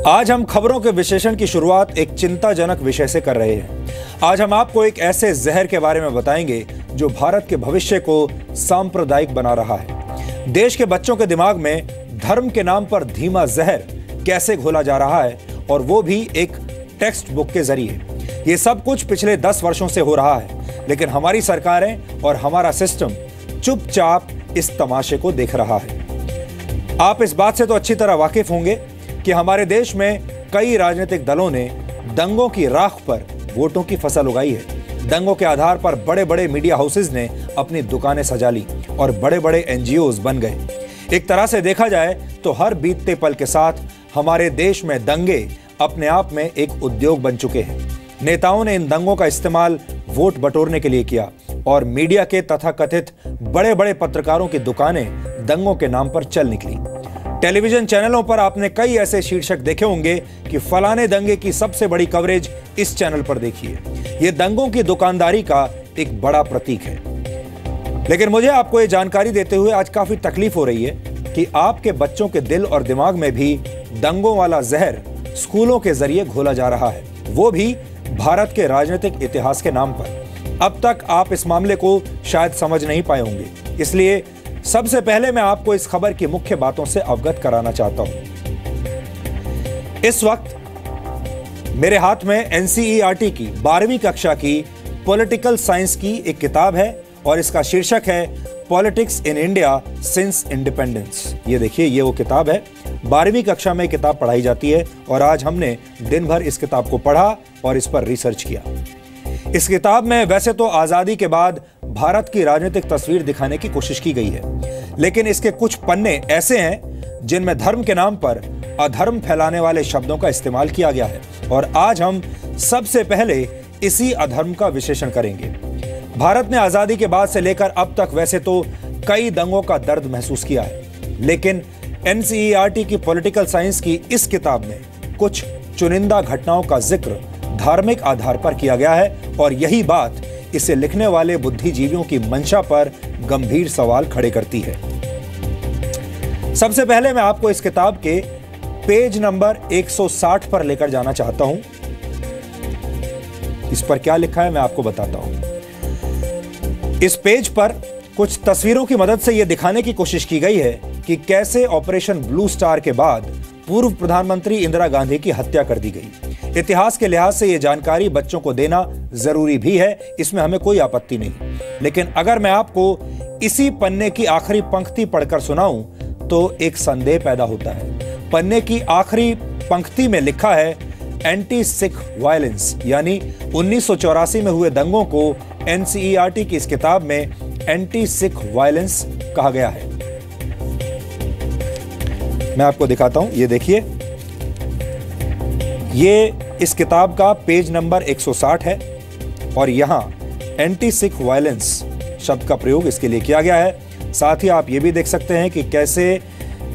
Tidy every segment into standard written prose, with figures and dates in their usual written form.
आज हम खबरों के विश्लेषण की शुरुआत एक चिंताजनक विषय से कर रहे हैं। आज हम आपको एक ऐसे जहर के बारे में बताएंगे जो भारत के भविष्य को सांप्रदायिक बना रहा है। देश के बच्चों के दिमाग में धर्म के नाम पर धीमा जहर कैसे घोला जा रहा है, और वो भी एक टेक्स्ट बुक के जरिए। ये सब कुछ पिछले 10 वर्षों से हो रहा है, लेकिन हमारी सरकारें और हमारा सिस्टम चुपचाप इस तमाशे को देख रहा है। आप इस बात से तो अच्छी तरह वाकिफ होंगे कि हमारे देश में कई राजनीतिक दलों ने दंगों की राख पर वोटों की फसल उगाई है। दंगों के आधार पर बड़े बड़े मीडिया हाउसेज ने अपनी दुकानें सजा ली और बड़े बड़े एनजीओज बन गए। एक तरह से देखा जाए तो हर बीतते पल के साथ हमारे देश में दंगे अपने आप में एक उद्योग बन चुके हैं। नेताओं ने इन दंगों का इस्तेमाल वोट बटोरने के लिए किया और मीडिया के तथाकथित बड़े बड़े पत्रकारों की दुकानें दंगों के नाम पर चल निकली। टेलीविजन चैनलों पर आपने कई ऐसे शीर्षक देखे होंगे कि फलाने दंगे की सबसे बड़ी कवरेज इस चैनल पर देखिए। यह दंगों की दुकानदारी का एक बड़ा प्रतीक है। लेकिन मुझे आपको यह जानकारी देते हुए आज काफी तकलीफ हो रही है कि आपके बच्चों के दिल और दिमाग में भी दंगों वाला जहर स्कूलों के जरिए घोला जा रहा है, वो भी भारत के राजनीतिक इतिहास के नाम पर। अब तक आप इस मामले को शायद समझ नहीं पाए होंगे, इसलिए सबसे पहले मैं आपको इस खबर की मुख्य बातों से अवगत कराना चाहता हूं। इस वक्त मेरे हाथ में एनसीईआरटी की 12वीं कक्षा की पॉलिटिकल साइंस की एक किताब है और इसका शीर्षक है politics in India since independence. ये देखिए, ये वो किताब है। 12वीं कक्षा में किताब पढ़ाई जाती है और आज हमने दिन भर इस किताब को पढ़ा और इस पर रिसर्च किया। इस किताब में वैसे तो आजादी के बाद भारत की राजनीतिक तस्वीर दिखाने की कोशिश की गई है, लेकिन इसके कुछ पन्ने ऐसे हैं जिनमें धर्म के नाम पर अधर्म फैलाने वाले शब्दों का इस्तेमाल किया गया है, और आज हम सबसे पहले इसी अधर्म का विश्लेषण करेंगे। भारत ने आजादी के बाद से लेकर अब तक वैसे तो कई दंगों का दर्द महसूस किया है, लेकिन एनसीईआरटी की पॉलिटिकल साइंस की इस किताब में कुछ चुनिंदा घटनाओं का जिक्र धार्मिक आधार पर किया गया है, और यही बात इसे लिखने वाले बुद्धिजीवियों की मंशा पर गंभीर सवाल खड़े करती है। सबसे पहले मैं आपको इस किताब के पेज नंबर 160 पर लेकर जाना चाहता हूं। इस पर क्या लिखा है मैं आपको बताता हूं। इस पेज पर कुछ तस्वीरों की मदद से यह दिखाने की कोशिश की गई है कि कैसे ऑपरेशन ब्लू स्टार के बाद पूर्व प्रधानमंत्री इंदिरा गांधी की हत्या कर दी गई। इतिहास के लिहाज से यह जानकारी बच्चों को देना जरूरी भी है, इसमें हमें कोई आपत्ति नहीं। लेकिन अगर मैं आपको इसी पन्ने की आखिरी पंक्ति पढ़कर सुनाऊं तो एक संदेह पैदा होता है। पन्ने की आखिरी पंक्ति में लिखा है एंटी सिख वायलेंस, यानी 1984 में हुए दंगों को एनसीईआरटी की इस किताब में एंटी सिख वायलेंस कहा गया है। मैं आपको दिखाता हूं, ये देखिए, ये इस किताब का पेज नंबर 160 है और यहां एंटी सिख वायलेंस शब्द का प्रयोग इसके लिए किया गया है। साथ ही आप ये भी देख सकते हैं कि कैसे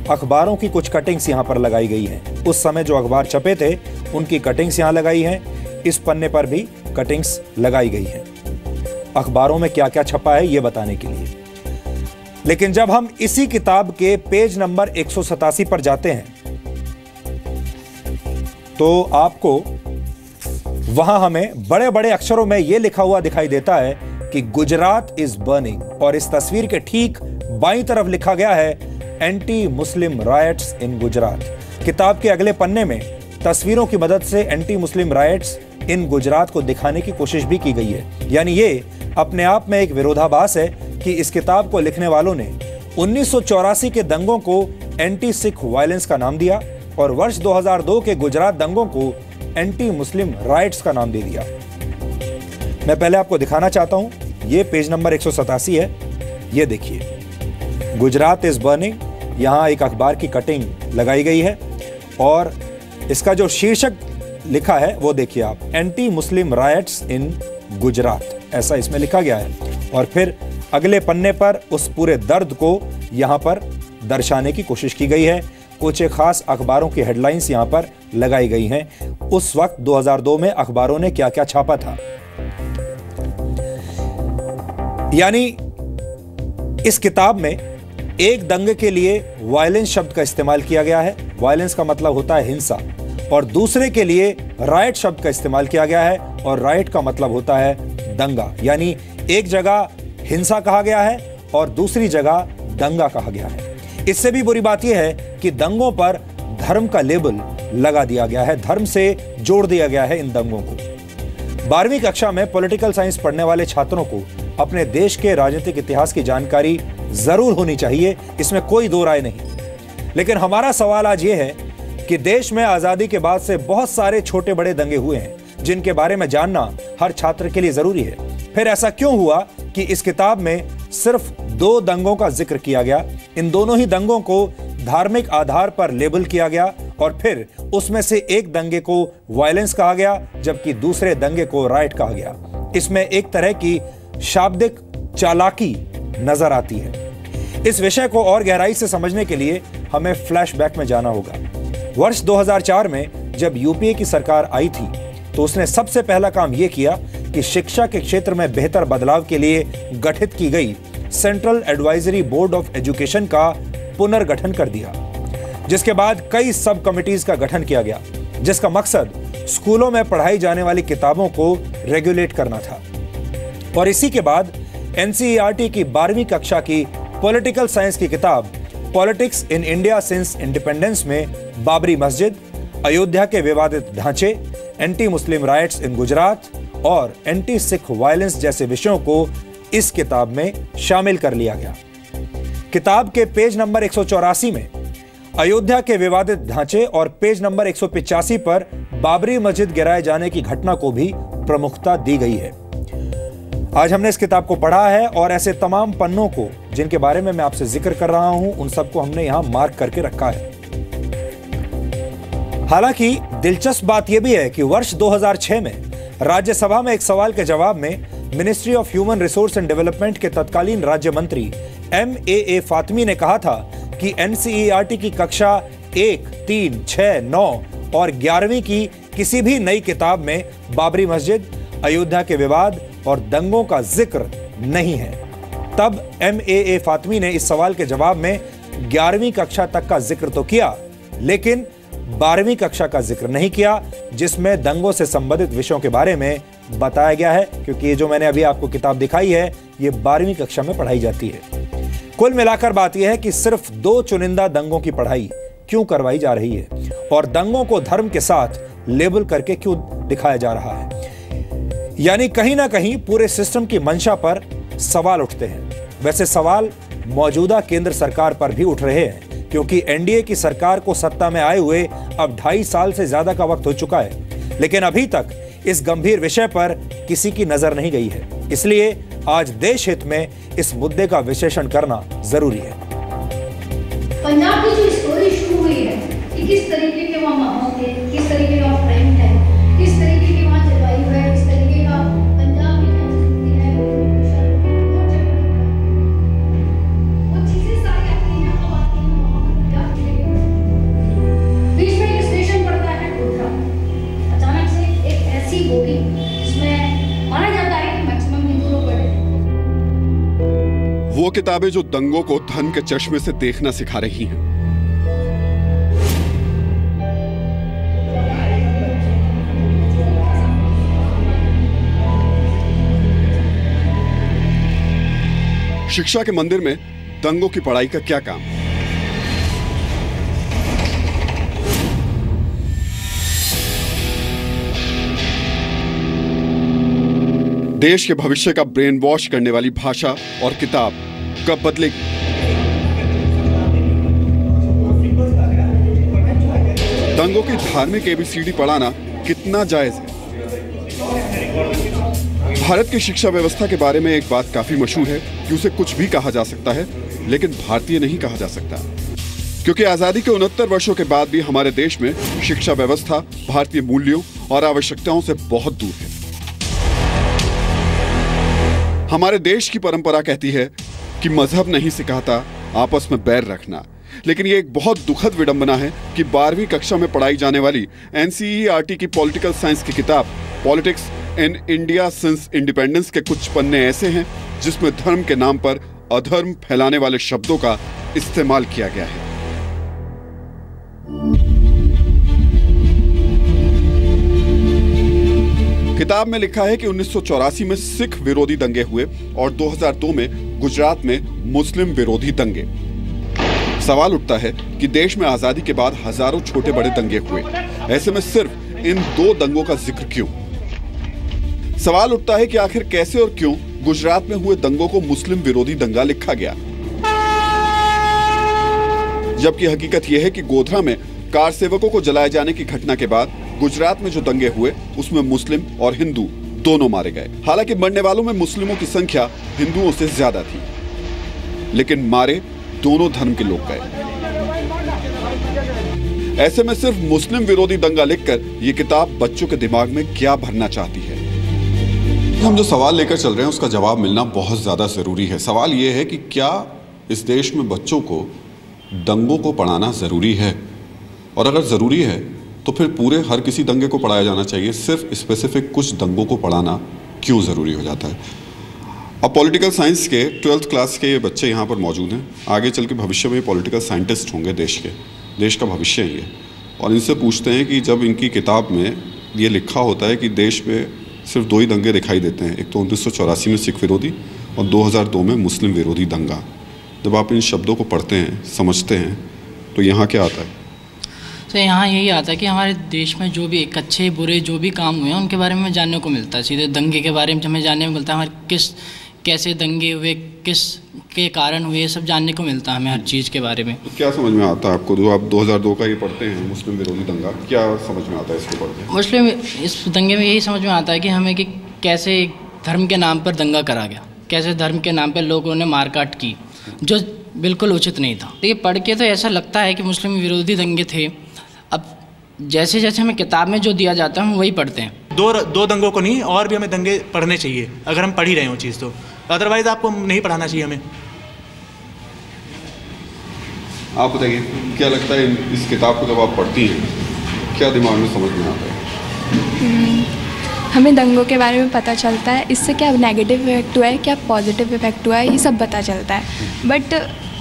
अखबारों की कुछ कटिंग्स यहां पर लगाई गई हैं। उस समय जो अखबार छपे थे उनकी कटिंग्स यहां लगाई हैं। इस पन्ने पर भी कटिंग्स लगाई गई हैं अखबारों में क्या क्या छपा है ये बताने के लिए। लेकिन जब हम इसी किताब के पेज नंबर 187 पर जाते हैं तो आपको वहां हमें बड़े बड़े अक्षरों में यह लिखा हुआ दिखाई देता है कि गुजरात इज बर्निंग, और इस तस्वीर के ठीक बाईं तरफ लिखा गया है एंटी मुस्लिम रायट्स इन गुजरात। किताब के अगले पन्ने में तस्वीरों की मदद से एंटी मुस्लिम रायट्स इन गुजरात को दिखाने की कोशिश भी की गई है। यानी ये अपने आप में एक विरोधाभास है कि इस किताब को लिखने वालों ने 1984 के दंगों को एंटी सिख वायलेंस का नाम दिया और वर्ष 2002 के गुजरात दंगों को एंटी मुस्लिम राइट्स का नाम दे दिया। मैं पहले आपको दिखाना चाहता हूं, यह पेज नंबर 187 है। यह देखिए, गुजरात इज बर्निंग, यहां एक अखबार की कटिंग लगाई गई है और इसका जो शीर्षक लिखा है वो देखिए आप, एंटी मुस्लिम राइट्स इन गुजरात, ऐसा इसमें लिखा गया है। और फिर अगले पन्ने पर उस पूरे दर्द को यहां पर दर्शाने की कोशिश की गई है। कुछ खास अखबारों की हेडलाइंस यहां पर लगाई गई हैं। उस वक्त 2002 में अखबारों ने क्या क्या छापा था। यानी इस किताब में एक दंगे के लिए वायलेंस शब्द का इस्तेमाल किया गया है। वायलेंस का मतलब होता है हिंसा, और दूसरे के लिए राइट शब्द का इस्तेमाल किया गया है, और राइट का मतलब होता है दंगा। यानी एक जगह हिंसा कहा गया है और दूसरी जगह दंगा कहा गया है। इससे भी बुरी बात यह है कि दंगों पर धर्म का लेबल लगा दिया गया है, धर्म से जोड़ दिया गया है इन दंगों को। 12वीं कक्षा में पॉलिटिकल साइंस पढ़ने वाले छात्रों को अपने देश के राजनीतिक इतिहास की जानकारी जरूर होनी चाहिए, इसमें कोई दो राय नहीं। लेकिन हमारा सवाल आज यह है कि देश में आजादी के बाद से बहुत सारे छोटे बड़े दंगे हुए हैं, जिनके बारे में जानना हर छात्र के लिए जरूरी है। फिर ऐसा क्यों हुआ कि इस किताब में सिर्फ 2 दंगों का जिक्र किया गया? इन दोनों ही दंगों को धार्मिक आधार पर लेबल किया गया और फिर उसमें से एक दंगे को वायलेंस कहा गया, जबकि दूसरे दंगे को राइट कहा गया। इसमें एक तरह की शाब्दिक चालाकी नजर आती है। इस विषय को और गहराई से समझने के लिए हमें फ्लैशबैक में जाना होगा। वर्ष 2004 में जब यूपीए की सरकार आई थी तो उसने सबसे पहला काम यह किया कि शिक्षा के क्षेत्र में बेहतर बदलाव के लिए गठित की गई central advisory board of education का पुनर्गठन कर दिया, जिसके बाद कई सब कमिटीज का गठन किया गया, जिसका मकसद स्कूलों में पढ़ाई जाने वाली किताबों को रेगुलेट करना था। और इसी के बाद एनसीईआरटी की 12वीं कक्षा की पॉलिटिकल साइंस की किताब politics in India since independence में बाबरी मस्जिद, अयोध्या के विवादित ढांचे, एंटी मुस्लिम राइट्स इन गुजरात और एंटी सिख वायलेंस जैसे विषयों को इस किताब में शामिल कर लिया गया। किताब के पेज नंबर 184 में अयोध्या के विवादित ढांचे और पेज नंबर 185 पर बाबरी मस्जिद गिराए जाने की घटना को भी प्रमुखता दी गई है। आज हमने इस किताब को पढ़ा है और ऐसे तमाम पन्नों को जिनके बारे में मैं आपसे जिक्र कर रहा हूं, उन सबको हमने यहां मार्क करके रखा है। हालांकि दिलचस्प बात यह भी है कि वर्ष 2006 में राज्यसभा में एक सवाल के जवाब में ministry of human resource and development के तत्कालीन राज्य मंत्री MAA फातमी ने कहा था कि एनसीईआरटी की कक्षा 1, 3, 6, 9 और 11वीं की किसी भी नई किताब में बाबरी मस्जिद, अयोध्या के विवाद और दंगों का जिक्र नहीं है। तब MAA फातमी ने इस सवाल के जवाब में 11वीं कक्षा तक का जिक्र तो किया, लेकिन 12वीं कक्षा का जिक्र नहीं किया, जिसमें दंगों से संबंधित विषयों के बारे में बताया गया है, क्योंकि ये जो मैंने अभी आपको किताब दिखाई है ये 12वीं कक्षा में पढ़ाई जाती है। कुल मिलाकर बात यह है कि सिर्फ 2 चुनिंदा दंगों की पढ़ाई क्यों करवाई जा रही है और दंगों को धर्म के साथ लेबल करके क्यों दिखाया जा रहा है। यानी कहीं ना कहीं पूरे सिस्टम की मंशा पर सवाल उठते हैं। वैसे सवाल मौजूदा केंद्र सरकार पर भी उठ रहे हैं, क्योंकि एनडीए की सरकार को सत्ता में आए हुए अब 2.5 साल से ज्यादा का वक्त हो चुका है, लेकिन अभी तक इस गंभीर विषय पर किसी की नजर नहीं गई है। इसलिए आज देश हित में इस मुद्दे का विश्लेषण करना जरूरी है। पंजाब की जो स्टोरी शुरू हुई है कि किस तरीके के वहाँ माहौल थे, किस तरीके का फ्रेंड है, किस तरीके की वहाँ जलवायु है, किस तरीके का पंजाब की संस्कृति है, वो चीजें सारी आती हैं। अब आती हैं वहाँ पंजाब के बीच में एक स्टेशन पड़ता है गोधरा। अचानक से एक ऐसी बोली जिसमें माना जाता है कि मैक्सिमम हिंदू लोग पढ़े। वो किताबें जो दंगों को धन के चश्मे से देखना सिखा रही हैं। शिक्षा के मंदिर में दंगों की पढ़ाई का क्या काम? देश के भविष्य का ब्रेन वॉश करने वाली भाषा और किताब कब बदलेगी? दंगों की धार्मिक ABCD पढ़ाना कितना जायज है? भारत की शिक्षा व्यवस्था के बारे में एक बात काफी मशहूर है कि उसे कुछ भी कहा जा सकता है, लेकिन भारतीय नहीं कहा जा सकता, क्योंकि आजादी के 69 वर्षों के बाद भी हमारे देश में शिक्षा व्यवस्था भारतीय मूल्यों और आवश्यकताओं से बहुत दूर है। हमारे देश की परंपरा कहती है कि मजहब नहीं सिखाता आपस में बैर रखना, लेकिन ये एक बहुत दुखद विडंबना है कि 12वीं कक्षा में पढ़ाई जाने वाली एनसीईआरटी की पॉलिटिकल साइंस की किताब politics in India since independence के कुछ पन्ने ऐसे हैं जिसमें धर्म के नाम पर अधर्म फैलाने वाले शब्दों का इस्तेमाल किया गया है। किताब में लिखा है कि 1984 में सिख विरोधी दंगे हुए और 2002 में गुजरात में मुस्लिम विरोधी दंगे। सवाल उठता है कि देश में आजादी के बाद हजारों छोटे बड़े दंगे हुए, ऐसे में सिर्फ इन 2 दंगों का जिक्र क्यों? सवाल उठता है कि आखिर कैसे और क्यों गुजरात में हुए दंगों को मुस्लिम विरोधी दंगा लिखा गया, जबकि हकीकत यह है कि गोधरा में कार सेवकों को जलाए जाने की घटना के बाद गुजरात में जो दंगे हुए उसमें मुस्लिम और हिंदू दोनों मारे गए। हालांकि मरने वालों में मुस्लिमों की संख्या हिंदुओं से ज्यादा थी, लेकिन मारे दोनों धर्म के लोग गए। ऐसे में सिर्फ मुस्लिम विरोधी दंगा लिखकर यह किताब बच्चों के दिमाग में क्या भरना चाहती है? हम जो सवाल लेकर चल रहे हैं उसका जवाब मिलना बहुत ज्यादा जरूरी है। सवाल यह है कि क्या इस देश में बच्चों को दंगों को पढ़ाना जरूरी है, और अगर जरूरी है तो फिर पूरे हर किसी दंगे को पढ़ाया जाना चाहिए? सिर्फ स्पेसिफिक कुछ दंगों को पढ़ाना क्यों ज़रूरी हो जाता है? अब पॉलिटिकल साइंस के 12th क्लास के ये बच्चे यहाँ पर मौजूद हैं। आगे चल के भविष्य में पॉलिटिकल साइंटिस्ट होंगे, देश का भविष्य है ये। और इनसे पूछते हैं कि जब इनकी किताब में ये लिखा होता है कि देश में सिर्फ 2 ही दंगे दिखाई देते हैं, एक तो 1984 में सिख विरोधी और 2002 में मुस्लिम विरोधी दंगा, जब आप इन शब्दों को पढ़ते हैं, समझते हैं, तो यहाँ क्या आता है? तो यहाँ यही आता है कि हमारे देश में जो भी एक अच्छे बुरे जो भी काम हुए हैं उनके बारे में जानने को मिलता है। सीधे दंगे के बारे में हमें जानने को मिलता है, हमारे कैसे दंगे हुए, किस के कारण हुए, ये सब जानने को मिलता है हमें हर चीज़ के बारे में। तो क्या समझ में आता है आपको जो आप 2002 का ये पढ़ते हैं मुस्लिम विरोधी दंगा, क्या समझ में आता है इसको पढ़ के? मुस्लिम इस दंगे में यही समझ में आता है कि हमें कि कैसे धर्म के नाम पर दंगा करा गया, कैसे धर्म के नाम पर लोगों ने मारकाट की, जो बिल्कुल उचित नहीं था। तो ये पढ़ के तो ऐसा लगता है कि मुस्लिम विरोधी दंगे थे। अब जैसे जैसे हमें किताब में जो दिया जाता है हम वही पढ़ते हैं। दो दंगों को नहीं, और भी हमें दंगे पढ़ने चाहिए अगर हम पढ़ ही रहे हो चीज़ तो, अदरवाइज आपको नहीं पढ़ाना चाहिए हमें। आप बताइए क्या लगता है इस किताब को जब आप पढ़ती हैं क्या दिमाग में समझ में आता है? हमें दंगों के बारे में पता चलता है, इससे क्या नेगेटिव इफेक्ट हुआ है, क्या पॉजिटिव इफेक्ट हुआ है, ये सब पता चलता है। बट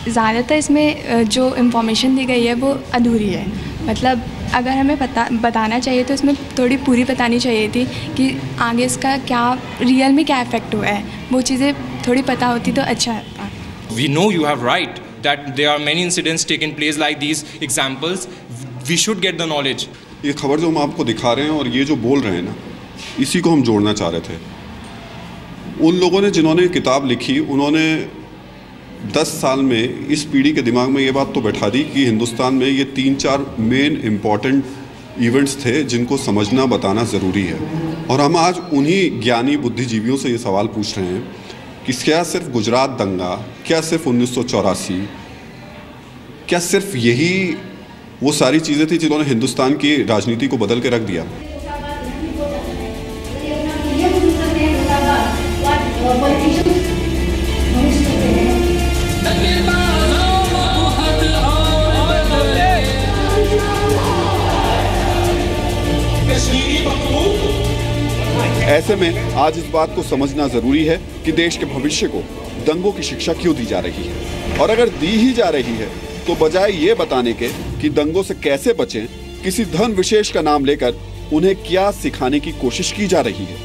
ज़्यादातर इसमें जो इन्फॉर्मेशन दी गई है वो अधूरी है। मतलब अगर हमें बताना चाहिए तो इसमें थोड़ी पूरी बतानी चाहिए थी कि आगे इसका क्या रियल में क्या इफेक्ट हुआ है, वो चीज़ें थोड़ी पता होती तो अच्छा होता। We know you have right that there are many incidents taking place like these examples. We should get the knowledge. ये खबर जो हम आपको दिखा रहे हैं और ये जो बोल रहे हैं ना, इसी को हम जोड़ना चाह रहे थे। उन लोगों ने जिन्होंने किताब लिखी, उन्होंने 10 साल में इस पीढ़ी के दिमाग में ये बात तो बैठा दी कि हिंदुस्तान में ये 3-4 मेन इम्पॉर्टेंट इवेंट्स थे जिनको समझना बताना ज़रूरी है। और हम आज उन्हीं ज्ञानी बुद्धिजीवियों से ये सवाल पूछ रहे हैं कि क्या सिर्फ गुजरात दंगा, क्या सिर्फ 1984, क्या सिर्फ यही वो सारी चीज़ें थी जिन्होंने हिंदुस्तान की राजनीति को बदल के रख दिया? ऐसे में आज इस बात को समझना जरूरी है कि देश के भविष्य को दंगों की शिक्षा क्यों दी जा रही है, और अगर दी ही जा रही है तो बजाय ये बताने के कि दंगों से कैसे बचें, किसी धर्म विशेष का नाम लेकर उन्हें क्या सिखाने की कोशिश की जा रही है।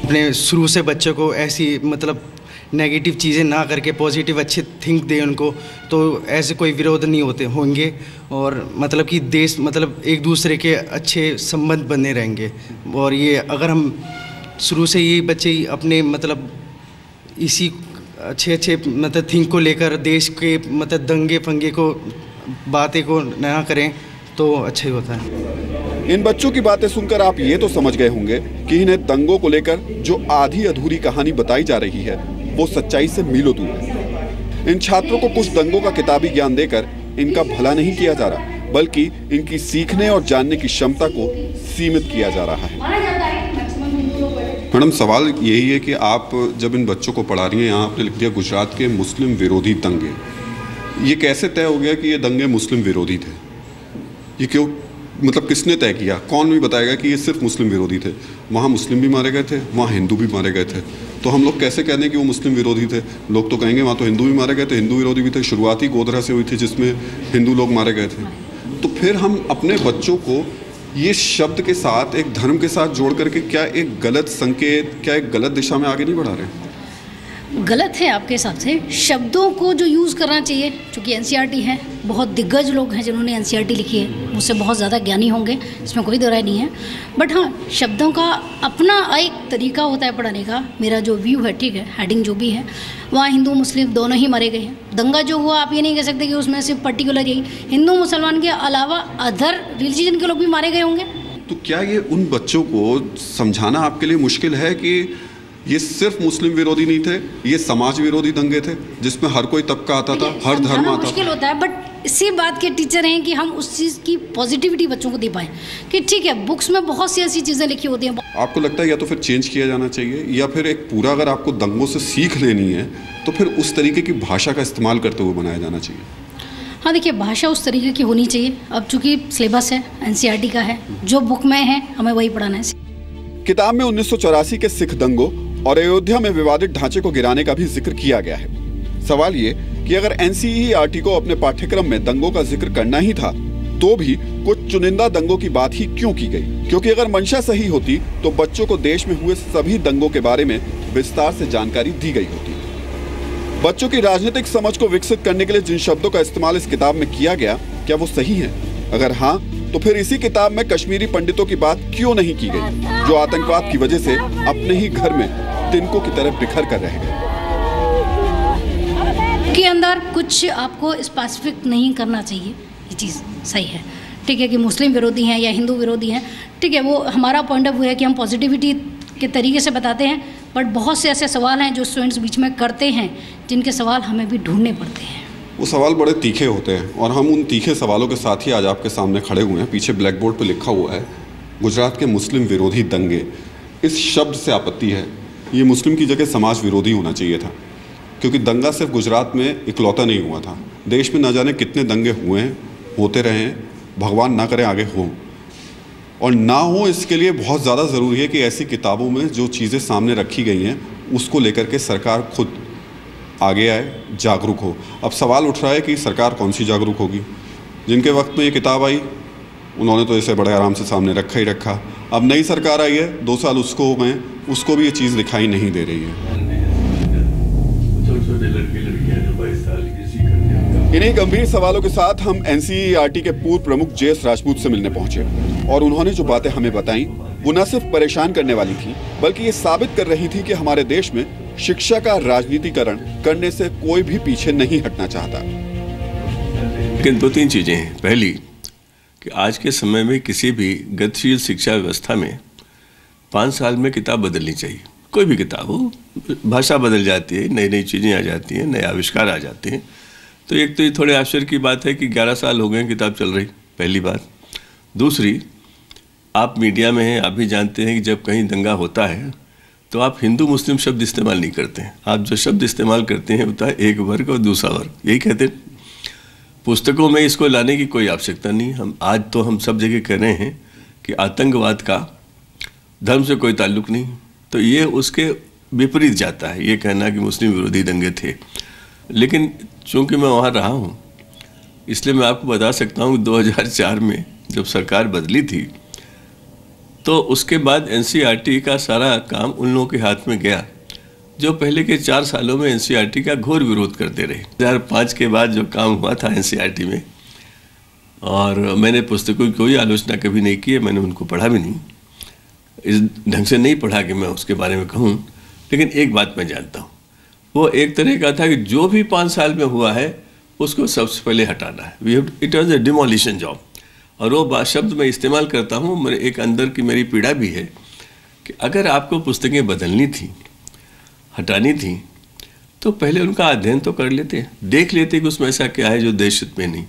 अपने शुरू से बच्चों को ऐसी मतलब नेगेटिव चीज़ें ना करके पॉजिटिव अच्छे थिंक दें उनको, तो ऐसे कोई विरोध नहीं होंगे और मतलब कि देश मतलब एक दूसरे के अच्छे संबंध बने रहेंगे। और ये अगर हम शुरू से ये बच्चे अपने मतलब इसी अच्छे मतलब थिंक को लेकर देश के मतलब दंगे फंगे को बातें को ना करें तो अच्छा ही होता है। इन बच्चों की बातें सुनकर आप ये तो समझ गए होंगे कि इन्हें दंगों को लेकर जो आधी अधूरी कहानी बताई जा रही है वो सच्चाई से मीलों दूर है। इन छात्रों को कुछ दंगों का किताबी ज्ञान देकर इनका भला नहीं किया जा रहा, बल्कि इनकी सीखने और जानने की क्षमता को सीमित किया जा रहा है। मैडम, सवाल यही है कि आप जब इन बच्चों को पढ़ा रही हैं, यहाँ आपने लिख दिया गुजरात के मुस्लिम विरोधी दंगे, ये कैसे तय हो गया कि ये दंगे मुस्लिम विरोधी थे? ये क्यों, मतलब किसने तय किया? कौन भी बताएगा कि ये सिर्फ मुस्लिम विरोधी थे? वहाँ मुस्लिम भी मारे गए थे, वहाँ हिंदू भी मारे गए थे, तो हम लोग कैसे कहते हैं कि वो मुस्लिम विरोधी थे? लोग तो कहेंगे वहाँ तो हिंदू भी मारे गए थे, हिंदू विरोधी भी थे, शुरुआती गोधरा से हुई थी जिसमें हिंदू लोग मारे गए थे। तो फिर हम अपने बच्चों को ये शब्द के साथ, एक धर्म के साथ जोड़ करके क्या एक गलत संकेत, क्या एक गलत दिशा में आगे नहीं बढ़ा रहे? गलत है आपके हिसाब से। शब्दों को जो यूज़ करना चाहिए, चूँकि एनसीईआरटी है, बहुत दिग्गज लोग हैं जिन्होंने एनसीईआरटी लिखी है, मुझसे बहुत ज़्यादा ज्ञानी होंगे, इसमें कोई दो राय नहीं है। बट हाँ, शब्दों का अपना एक तरीका होता है पढ़ाने का। मेरा जो व्यू है, ठीक है, हेडिंग जो भी है, वहाँ हिंदू मुस्लिम दोनों ही मारे गए हैं। दंगा जो हुआ, आप ये नहीं कह सकते कि उसमें सिर्फ पर्टिकुलर यही हिंदू मुसलमान के अलावा अदर रिलीजन के लोग भी मारे गए होंगे। तो क्या ये उन बच्चों को समझाना आपके लिए मुश्किल है कि ये सिर्फ मुस्लिम विरोधी नहीं थे, ये समाज विरोधी दंगे थे जिसमें हर कोई तबका आता था, हर धर्म आता था? मुश्किल होता है, बट इसी बात के टीचर हैं कि हम उस चीज़ की पॉजिटिविटी बच्चों को दे पाएँ कि ठीक है, बुक्स में बहुत सी ऐसी चीज़ें लिखी होती हैं। आपको लगता है या तो फिर चेंज किया जाना चाहिए, या फिर एक पूरा, अगर आपको दंगों से सीख लेनी है तो फिर उस तरीके की भाषा का इस्तेमाल करते हुए बनाया जाना चाहिए? हाँ, देखिए, भाषा उस तरीके की होनी चाहिए। अब चूंकि सिलेबस है, एनसीईआरटी का है, जो बुक में है हमें वही पढ़ाना है। किताब में 1984 के सिख दंगों और अयोध्या में विवादित ढांचे को गिराने का भी जिक्र किया गया है। सवाल ये कि अगर एनसीईआरटी को अपने पाठ्यक्रम में दंगों का जिक्र करना ही था, तो भी कुछ चुनिंदा दंगों की बात ही क्यों की गई? क्योंकि अगर मंशा सही होती तो बच्चों को देश में हुए सभी दंगों के बारे में विस्तार से जानकारी दी गई होती। बच्चों की राजनीतिक समझ को विकसित करने के लिए जिन शब्दों का इस्तेमाल इस किताब में किया गया, क्या वो सही है? अगर हाँ, तो फिर इसी किताब में कश्मीरी पंडितों की बात क्यों नहीं की गई, जो आतंकवाद की वजह से अपने ही घर में तिनकों की तरह बिखर कर रह गए? के अंदर कुछ आपको स्पेसिफिक नहीं करना चाहिए, ये चीज़ सही है। ठीक है कि मुस्लिम विरोधी हैं या हिंदू विरोधी हैं, ठीक है, वो हमारा पॉइंट ऑफ व्यू है कि हम पॉजिटिविटी के तरीके से बताते हैं। बट बहुत से ऐसे सवाल हैं जो स्टूडेंट्स बीच में करते हैं, जिनके सवाल हमें भी ढूंढने पड़ते हैं। वो सवाल बड़े तीखे होते हैं और हम उन तीखे सवालों के साथ ही आज आपके सामने खड़े हुए हैं। पीछे ब्लैक बोर्ड पर लिखा हुआ है गुजरात के मुस्लिम विरोधी दंगे। इस शब्द से आपत्ति है, ये मुस्लिम की जगह समाज विरोधी होना चाहिए था, क्योंकि दंगा सिर्फ गुजरात में इकलौता नहीं हुआ था। देश में न जाने कितने दंगे हुए हैं, होते रहे हैं, भगवान ना करे आगे हो और ना हो। इसके लिए बहुत ज़्यादा ज़रूरी है कि ऐसी किताबों में जो चीज़ें सामने रखी गई हैं उसको लेकर के सरकार खुद आगे आए, जागरूक हो। अब सवाल उठ रहा है कि सरकार कौन सी जागरूक होगी? जिनके वक्त में ये किताब आई उन्होंने तो इसे बड़े आराम से सामने रखा ही रखा। अब नई सरकार आई है, 2 साल उसको हो गए, उसको भी ये चीज़ दिखाई नहीं दे रही है। इन्हीं गंभीर सवालों के साथ हम एनसीईआरटी के पूर्व प्रमुख जेएस राजपूत से मिलने पहुंचे और उन्होंने जो बातें हमें बताई वो न सिर्फ परेशान करने वाली थी, बल्कि ये साबित कर रही थी कि हमारे देश में शिक्षा का राजनीतिकरण करने से कोई भी पीछे नहीं हटना चाहता। लेकिन 2-3 चीजें हैं। पहली कि आज के समय में किसी भी गतिशील शिक्षा व्यवस्था में 5 साल में किताब बदलनी चाहिए। कोई भी किताब हो, भाषा बदल जाती है, नई नई चीज़ें आ जाती हैं, नए आविष्कार आ जाते हैं। तो एक तो ये थोड़े आश्चर्य की बात है कि 11 साल हो गए किताब चल रही, पहली बात। दूसरी, आप मीडिया में हैं, आप भी जानते हैं कि जब कहीं दंगा होता है तो आप हिंदू मुस्लिम शब्द इस्तेमाल नहीं करते हैं। आप जो शब्द इस्तेमाल करते हैं होता है एक वर्ग और दूसरा वर्ग, यही कहते हैं। पुस्तकों में इसको लाने की कोई आवश्यकता नहीं। हम सब जगह कह रहे हैं कि आतंकवाद का धर्म से कोई ताल्लुक नहीं, तो ये उसके विपरीत जाता है ये कहना कि मुस्लिम विरोधी दंगे थे। लेकिन चूंकि मैं वहाँ रहा हूँ इसलिए मैं आपको बता सकता हूँ कि 2004 में जब सरकार बदली थी तो उसके बाद एनसीईआरटी का सारा काम उन लोगों के हाथ में गया जो पहले के 4 सालों में एनसीईआरटी का घोर विरोध करते रहे। 2005 के बाद जो काम हुआ था एनसीईआरटी में, और मैंने पुस्तकों की कोई आलोचना कभी नहीं की है, मैंने उनको पढ़ा भी नहीं, इस ढंग से नहीं पढ़ा कि मैं उसके बारे में कहूँ। लेकिन एक बात मैं जानता हूँ, वो एक तरह का था कि जो भी 5 साल में हुआ है उसको सबसे पहले हटाना है। It was a demolition job. और वो शब्द मैं इस्तेमाल करता हूँ, मेरे एक अंदर की मेरी पीड़ा भी है कि अगर आपको पुस्तकें बदलनी थी, हटानी थी, तो पहले उनका अध्ययन तो कर लेते, देख लेते कि उसमें ऐसा क्या है जो देश हित में नहीं।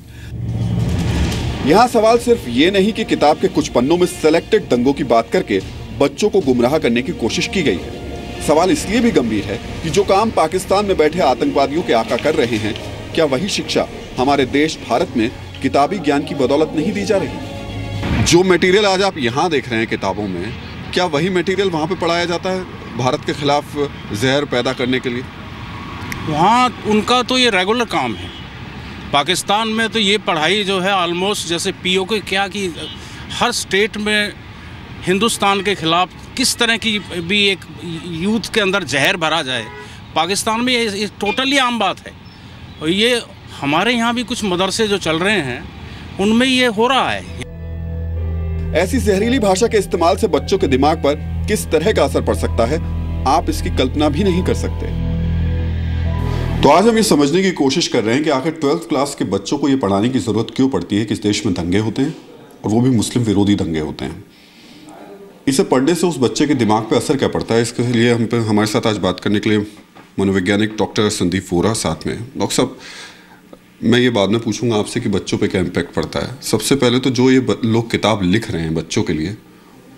यहाँ सवाल सिर्फ ये नहीं कि किताब के कुछ पन्नों में सेलेक्टेड दंगों की बात करके बच्चों को गुमराह करने की कोशिश की गई है। सवाल इसलिए भी गंभीर है कि जो काम पाकिस्तान में बैठे आतंकवादियों के आका कर रहे हैं, क्या वही शिक्षा हमारे देश भारत में किताबी ज्ञान की बदौलत नहीं दी जा रही? जो मटेरियल आज आप यहाँ देख रहे हैं किताबों में, क्या वही मटेरियल वहाँ पे पढ़ाया जाता है भारत के खिलाफ जहर पैदा करने के लिए? वहाँ उनका तो ये रेगुलर काम है। पाकिस्तान में तो ये पढ़ाई जो है ऑलमोस्ट जैसे पीओके क्या कि हर स्टेट में हिंदुस्तान के खिलाफ किस तरह की भी एक यूथ के अंदर जहर भरा जाए, पाकिस्तान में ये टोटली आम बात है। और ये हमारे यहाँ भी कुछ मदरसे जो चल रहे हैं उनमें ये हो रहा है। ऐसी जहरीली भाषा के इस्तेमाल से बच्चों के दिमाग पर किस तरह का असर पड़ सकता है, आप इसकी कल्पना भी नहीं कर सकते। तो आज हम ये समझने की कोशिश कर रहे हैं कि आखिर 12th क्लास के बच्चों को ये पढ़ाने की जरूरत क्यों पड़ती है कि इस देश में दंगे होते हैं और वो भी मुस्लिम विरोधी दंगे होते हैं। इसे पढ़ने से उस बच्चे के दिमाग पे असर क्या पड़ता है, इसके लिए हमारे साथ आज बात करने के लिए मनोवैज्ञानिक डॉक्टर संदीप वोरा साथ में। डॉक्टर साहब, मैं ये बाद में पूछूंगा आपसे कि बच्चों पे क्या इम्पैक्ट पड़ता है। सबसे पहले तो जो ये लोग किताब लिख रहे हैं बच्चों के लिए,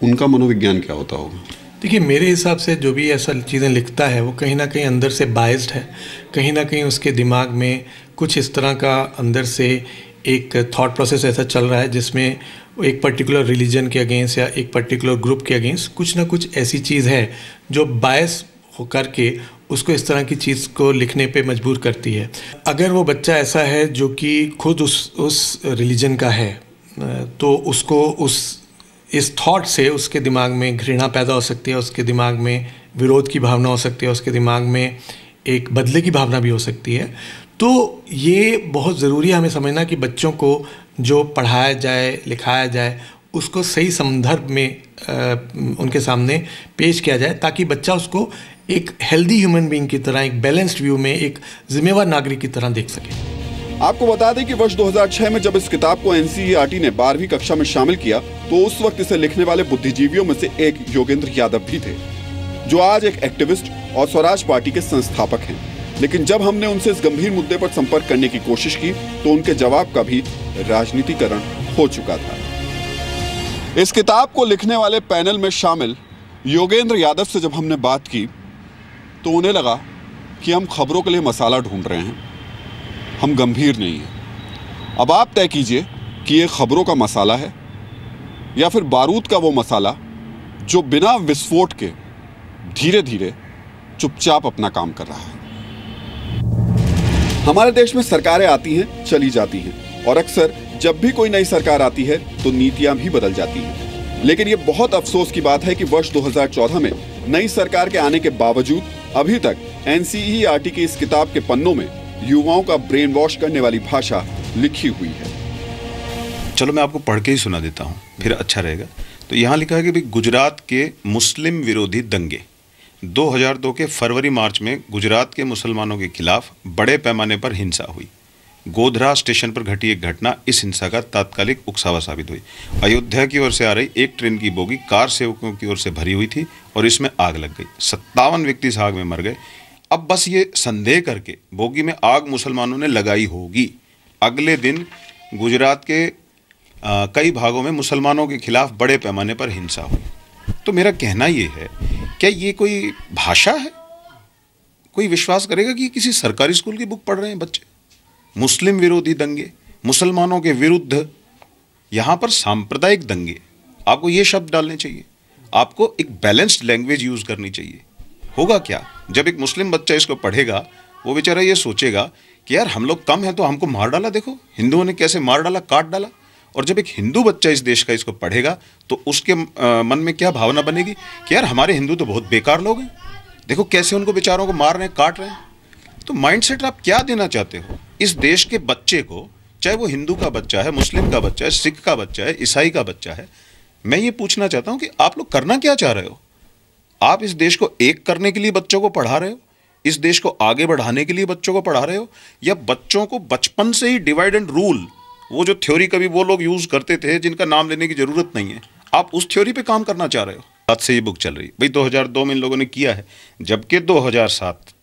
उनका मनोविज्ञान क्या होता होगा? देखिए, मेरे हिसाब से जो भी ऐसा चीज़ें लिखता है वो कहीं ना कहीं अंदर से बायस्ड है। कहीं ना कहीं उसके दिमाग में कुछ इस तरह का अंदर से एक थॉट प्रोसेस ऐसा चल रहा है जिसमें एक पर्टिकुलर रिलीजन के अगेंस्ट या एक पर्टिकुलर ग्रुप के अगेंस्ट कुछ ना कुछ ऐसी चीज़ है जो बायस होकर के उसको इस तरह की चीज़ को लिखने पे मजबूर करती है। अगर वो बच्चा ऐसा है जो कि खुद उस रिलीजन का है, तो उसको इस थॉट से उसके दिमाग में घृणा पैदा हो सकती है, उसके दिमाग में विरोध की भावना हो सकती है, उसके दिमाग में एक बदले की भावना भी हो सकती है। तो ये बहुत ज़रूरी है हमें समझना कि बच्चों को जो पढ़ाया जाए, लिखाया जाए, उसको सही संदर्भ में उनके सामने पेश किया जाए ताकि बच्चा उसको एक हेल्दी ह्यूमन बीइंग की तरह, एक बैलेंस्ड व्यू में, एक जिम्मेवार नागरिक की तरह देख सके। आपको बता दें कि वर्ष 2006 में जब इस किताब को एनसीईआरटी ने 12वीं कक्षा में शामिल किया तो उस वक्त इसे लिखने वाले बुद्धिजीवियों में से एक योगेंद्र यादव भी थे, जो आज एक एक्टिविस्ट और स्वराज पार्टी के संस्थापक हैं। लेकिन जब हमने उनसे इस गंभीर मुद्दे पर संपर्क करने की कोशिश की तो उनके जवाब का भी राजनीतिकरण हो चुका था। इस किताब को लिखने वाले पैनल में शामिल योगेंद्र यादव से जब हमने बात की तो उन्हें लगा कि हम खबरों के लिए मसाला ढूंढ रहे हैं, हम गंभीर नहीं हैं। अब आप तय कीजिए कि ये खबरों का मसाला है या फिर बारूद का वो मसाला जो बिना विस्फोट के धीरे धीरे चुपचाप अपना काम कर रहा है। हमारे देश में सरकारें आती हैं, चली जाती हैं और अक्सर जब भी कोई नई सरकार आती है तो नीतियां भी बदल जाती हैं। लेकिन ये बहुत अफसोस की बात है कि वर्ष 2014 में नई सरकार के आने के बावजूद अभी तक एनसीईआरटी की इस किताब के पन्नों में युवाओं का ब्रेन वॉश करने वाली भाषा लिखी हुई है। चलो मैं आपको पढ़ के ही सुना देता हूँ, फिर अच्छा रहेगा। तो यहाँ लिखा है कि भाई गुजरात के मुस्लिम विरोधी दंगे 2002 के फरवरी मार्च में गुजरात के मुसलमानों के खिलाफ बड़े पैमाने पर हिंसा हुई। गोधरा स्टेशन पर घटी एक घटना इस हिंसा का तात्कालिक उकसावा साबित हुई। अयोध्या की ओर से आ रही एक ट्रेन की बोगी कार सेवकों की ओर से भरी हुई थी और इसमें आग लग गई। 57 व्यक्ति इस आग में मर गए। अब बस ये संदेह करके बोगी में आग मुसलमानों ने लगाई होगी। अगले दिन गुजरात के कई भागों में मुसलमानों के खिलाफ बड़े पैमाने पर हिंसा हुई। तो मेरा कहना ये है, क्या ये कोई भाषा है? कोई विश्वास करेगा कि किसी सरकारी स्कूल की बुक पढ़ रहे हैं बच्चे? मुस्लिम विरोधी दंगे, मुसलमानों के विरुद्ध, यहाँ पर सांप्रदायिक दंगे, आपको ये शब्द डालने चाहिए। आपको एक बैलेंस्ड लैंग्वेज यूज करनी चाहिए। होगा क्या, जब एक मुस्लिम बच्चा इसको पढ़ेगा वो बेचारा ये सोचेगा कि यार हम लोग कम हैं तो हमको मार डाला, देखो हिंदुओं ने कैसे मार डाला, काट डाला। और जब एक हिंदू बच्चा इस देश का इसको पढ़ेगा तो उसके मन में क्या भावना बनेगी कि यार हमारे हिंदू तो बहुत बेकार लोग हैं, देखो कैसे उनको बेचारों को मार रहे हैं, काट रहे हैं। तो माइंडसेट आप क्या देना चाहते हो इस देश के बच्चे को, चाहे वो हिंदू का बच्चा है, मुस्लिम का बच्चा है, सिख का बच्चा है, ईसाई का बच्चा है। मैं ये पूछना चाहता हूं कि आप लोग करना क्या चाह रहे हो? आप इस देश को एक करने के लिए बच्चों को पढ़ा रहे हो, इस देश को आगे बढ़ाने के लिए बच्चों को पढ़ा रहे हो, या बच्चों को बचपन से ही डिवाइड एंड रूल, वो जो थ्योरी कभी वो लोग यूज करते थे जिनका नाम लेने की जरूरत नहीं है, आप उस थ्योरी पे काम करना चाह रहे हो? आज से ये बुक चल रही भाई 2002 में इन लोगों ने किया है, जबकि 2007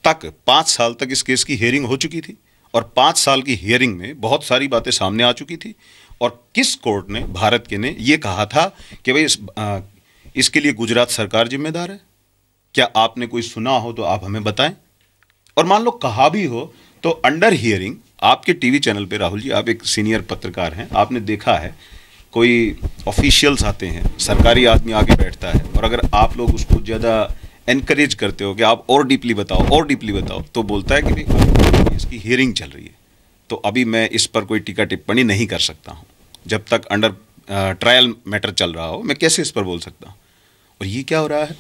तक 5 साल तक इस केस की हियरिंग हो चुकी थी और 5 साल की हियरिंग में बहुत सारी बातें सामने आ चुकी थी। और किस कोर्ट ने, भारत के ने ये कहा था कि भाई इसके लिए गुजरात सरकार जिम्मेदार है? क्या आपने कोई सुना हो तो आप हमें बताएं। और मान लो कहा भी हो तो अंडर हियरिंग आपके टीवी चैनल पे, राहुल जी आप एक सीनियर पत्रकार हैं, आपने देखा है कोई ऑफिशियल्स आते हैं, सरकारी आदमी आके बैठता है, और अगर आप लोग उसको ज़्यादा एनकरेज करते हो कि आप और डीपली बताओ और डीपली बताओ, तो बोलता है कि भाई इसकी हियरिंग चल रही है तो अभी मैं इस पर कोई टीका टिप्पणी नहीं कर सकता हूँ, जब तक अंडर ट्रायल मैटर चल रहा हो, मैं कैसे इस पर बोल सकता हूँ? और ये क्या हो रहा है,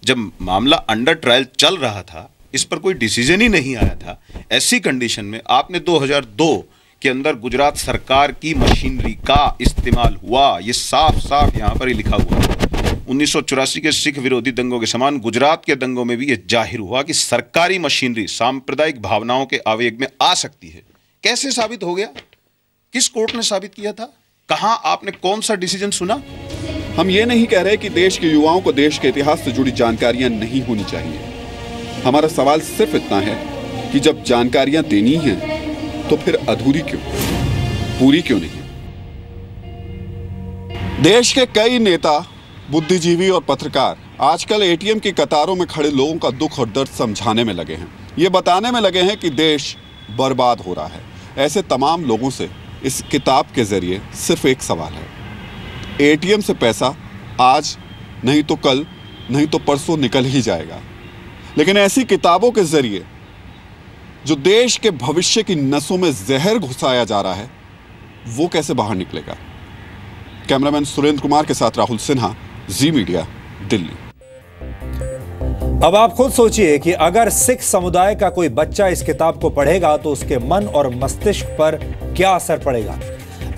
जब मामला अंडर ट्रायल चल रहा था, इस पर कोई डिसीजन ही नहीं आया था, ऐसी कंडीशन में आपने 2002 के अंदर गुजरात सरकार की मशीनरी का इस्तेमाल हुआ, ये साफ साफ यहाँ पर ही लिखा हुआ है। 1984 के सिख विरोधी दंगों के समान गुजरात के दंगों में भी ये जाहिर हुआ कि सरकारी मशीनरी सांप्रदायिक भावनाओं के आवेग में आ सकती है। कैसे साबित हो गया? किस कोर्ट ने साबित किया था? कहां आपने कौन सा डिसीजन सुना? हम ये नहीं कह रहे कि देश के युवाओं को देश के इतिहास से जुड़ी जानकारियां नहीं होनी चाहिए। हमारा सवाल सिर्फ इतना है कि जब जानकारियां देनी हैं तो फिर अधूरी क्यों, पूरी क्यों नहीं? देश के कई नेता, बुद्धिजीवी और पत्रकार आजकल एटीएम की कतारों में खड़े लोगों का दुख और दर्द समझाने में लगे हैं। ये बताने में लगे हैं कि देश बर्बाद हो रहा है। ऐसे तमाम लोगों से इस किताब के जरिए सिर्फ एक सवाल है, एटीएम से पैसा आज नहीं तो कल नहीं तो परसों निकल ही जाएगा, लेकिन ऐसी किताबों के जरिए जो देश के भविष्य की नसों में जहर घुसाया जा रहा है, वो कैसे बाहर निकलेगा? कैमरामैन सुरेंद्र कुमार के साथ राहुल सिन्हा, जी मीडिया, दिल्ली। अब आप खुद सोचिए कि अगर सिख समुदाय का कोई बच्चा इस किताब को पढ़ेगा तो उसके मन और मस्तिष्क पर क्या असर पड़ेगा।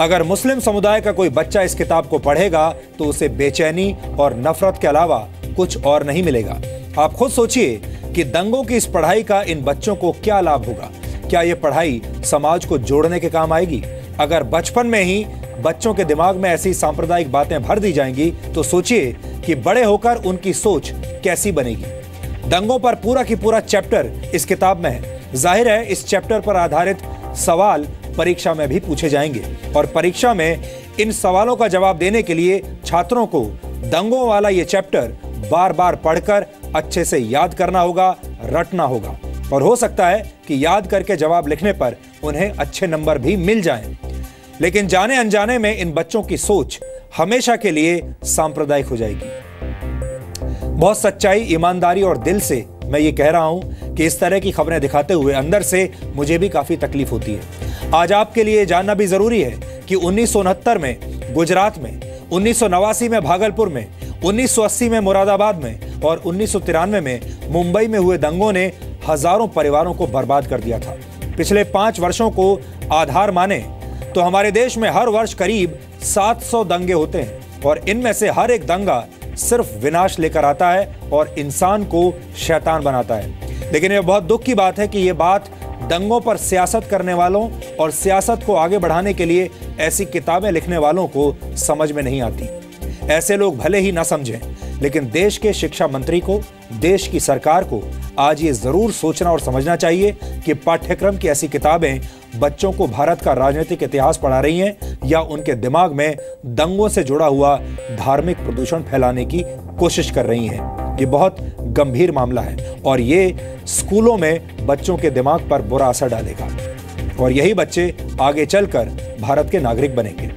अगर मुस्लिम समुदाय का कोई बच्चा इस किताब को पढ़ेगा तो उसे बेचैनी और नफरत के अलावा कुछ और नहीं मिलेगा। आप खुद सोचिए कि दंगों की इस पढ़ाई का इन बच्चों को क्या लाभ होगा। क्या यह पढ़ाई समाज को जोड़ने के काम आएगी? अगर बचपन में ही बच्चों के दिमाग में ऐसी सांप्रदायिक बातें भर दी जाएंगी तो सोचिए कि बड़े होकर उनकी सोच कैसी बनेगी। दंगों पर पूरा की पूरा चैप्टर इस किताब में है। जाहिर है इस चैप्टर पर आधारित सवाल परीक्षा में भी पूछे जाएंगे और परीक्षा में इन सवालों का जवाब देने के लिए छात्रों को दंगों वाला ये चैप्टर बार बार पढ़कर अच्छे से याद करना होगा, रटना होगा और हो सकता है कि याद करके जवाब लिखने पर उन्हें अच्छे नंबर भी मिल जाएं। लेकिन जाने अनजाने में इन बच्चों की सोच हमेशा के लिए सांप्रदायिक हो जाएगी। बहुत सच्चाई, ईमानदारी और दिल से मैं ये कह रहा हूं कि इस तरह की खबरें दिखाते हुए अंदर से मुझे भी काफी तकलीफ होती है। आज आपके लिए जानना भी जरूरी है कि 1969 में गुजरात में, 1989 में भागलपुर में, 1980 में मुरादाबाद में और 1993 में मुंबई में हुए दंगों ने हजारों परिवारों को बर्बाद कर दिया था। पिछले 5 वर्षों को आधार माने तो हमारे देश में हर वर्ष करीब 700 दंगे होते हैं और इनमें से हर एक दंगा सिर्फ विनाश लेकर आता है और इंसान को शैतान बनाता है। लेकिन यह बहुत दुख की बात है कि यह बात दंगों पर सियासत करने वालों और सियासत को आगे बढ़ाने के लिए ऐसी किताबें लिखने वालों को समझ में नहीं आती। ऐसे लोग भले ही ना समझें, लेकिन देश के शिक्षा मंत्री को, देश की सरकार को आज ये जरूर सोचना और समझना चाहिए कि पाठ्यक्रम की ऐसी किताबें बच्चों को भारत का राजनीतिक इतिहास पढ़ा रही हैं या उनके दिमाग में दंगों से जुड़ा हुआ धार्मिक प्रदूषण फैलाने की कोशिश कर रही हैं। ये बहुत गंभीर मामला है और ये स्कूलों में बच्चों के दिमाग पर बुरा असर डालेगा और यही बच्चे आगे चलकर भारत के नागरिक बनेंगे।